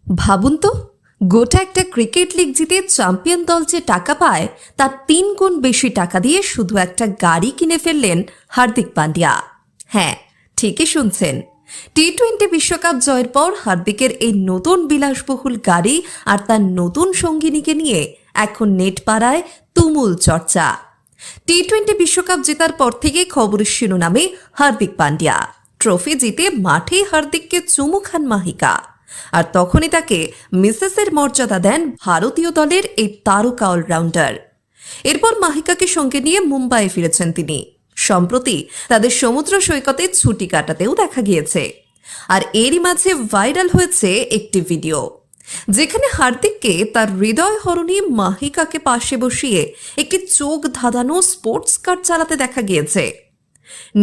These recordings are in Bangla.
ভাবুন তো, গোটা একটা ক্রিকেট লিগ জিতে চ্যাম্পিয়ন দল যে টাকা পায় তার 3 গুণ বেশি টাকা দিয়ে শুধু একটা গাড়ি কিনে ফেললেন হার্দিক পান্ডিয়া। হ্যাঁ, ঠিকই শুনছেন। টি-20 বিশ্বকাপ জয়ের পর হার্দিকের এই নতুন বিলাসবহুল গাড়ি আর তার নতুন সঙ্গিনীকে নিয়ে এখন নেট পাড়ায় তুমুল চর্চা। টি-20 বিশ্বকাপ জেতার পর থেকে খবরের শিরোনামে হার্দিক পান্ডিয়া। ট্রফি জিতে মাঠেই হার্দিককে চুমু খান মাহিকা, আর তখনই তাকে মিসেসের মর্যাদা দেন ভারতীয় দলের এই তারকা অলরাউন্ডার। এরপর মাহিকাকে সঙ্গে নিয়ে মুম্বাইয়ে ফিরেছেন তিনি। সম্প্রতি তাদের সমুদ্র সৈকতে ছুটি কাটাতেও দেখা গিয়েছে। আর এরই মাঝে ভাইরাল হয়েছে একটি ভিডিও, যেখানে হার্দিককে তার হৃদয় হরণী মাহিকাকে পাশে বসিয়ে একটি চোখ ধাঁধানো স্পোর্টস কার চালাতে দেখা গিয়েছে।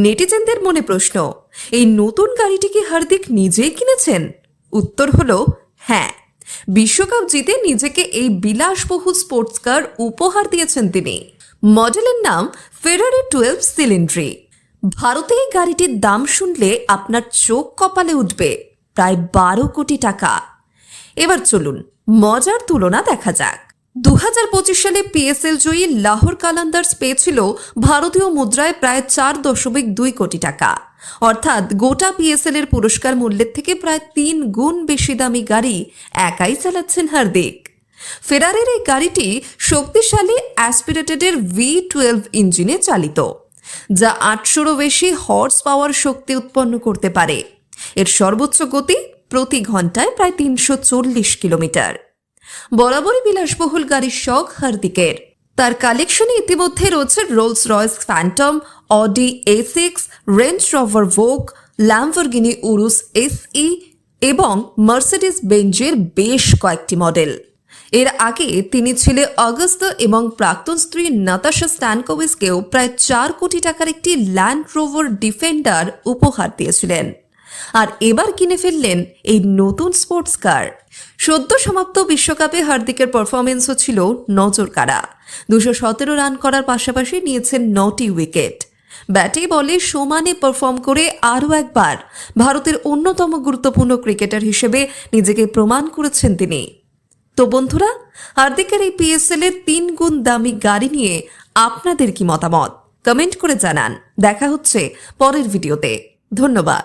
নেটিজেনদের মনে প্রশ্ন, এই নতুন গাড়িটি কি হার্দিক নিজেই কিনেছেন? উত্তর হলো হ্যাঁ, বিশ্বকাপ জিতে নিজেকে এই বিলাসবহুল স্পোর্টস কার উপহার দিয়েছেন তিনি। মডেলের নাম ফেরারি 12 সিলিন্ড্রি। ভারতে এই গাড়িটির দাম শুনলে আপনার চোখ কপালে উঠবে, প্রায় 12 কোটি টাকা। এবার চলুন মজার তুলনা দেখা যাক। 2025 সালে পিএসএল জয়ী লাহোর কালান্দার্স পেয়েছিল ভারতীয় মুদ্রায় প্রায় 4.2 কোটি টাকা, অর্থাৎ গোটা পিএসএল এর পুরস্কার মূল্যের থেকে প্রায় 3 গুণ বেশি দামি গাড়ি একাই চালাচ্ছেন হার্দিক। ফেরারির এই গাড়িটি শক্তিশালী অ্যাসপিরেটেডের V12 ইঞ্জিনে চালিত, যা 800-রও বেশি হর্স পাওয়ার শক্তি উৎপন্ন করতে পারে। এর সর্বোচ্চ গতি প্রতি ঘন্টায় প্রায় 340 কিলোমিটার। বরাবরই বিলাসবহুল গাড়ির শখ হার্দিকের। তার কালেকশনে ইতিমধ্যে রয়েছে Rolls Royce Phantom, Audi A6, range rover ভোগ, ল্যাম্বরগিনি উরুস SE এবং মার্সিডিজ বেঞ্জের বেশ কয়েকটি মডেল। এর আগে তিনি ছেলে অগস্ত এবং প্রাক্তন স্ত্রী নাতাশা স্ট্যানকোভিচকেও প্রায় 4 কোটি টাকার একটি ল্যান্ড রোভার ডিফেন্ডার উপহার দিয়েছিলেন। আর এবার কিনে ফেললেন এই নতুন স্পোর্টস কার। সদ্য সমাপ্ত বিশ্বকাপে হার্দিকের পারফরমেন্সও ছিল নজর কাড়া। 217 রান করার পাশাপাশি নিয়েছেন 9টি উইকেট। ব্যাটে বলে সমানে পারফর্ম করে আরও একবার ভারতের অন্যতম গুরুত্বপূর্ণ ক্রিকেটার হিসেবে নিজেকে প্রমাণ করেছেন তিনি। তো বন্ধুরা, হার্দিকের এই পিএসএল এর 3 গুণ দামি গাড়ি নিয়ে আপনাদের কি মতামত? কমেন্ট করে জানান। দেখা হচ্ছে পরের ভিডিওতে। ধন্যবাদ।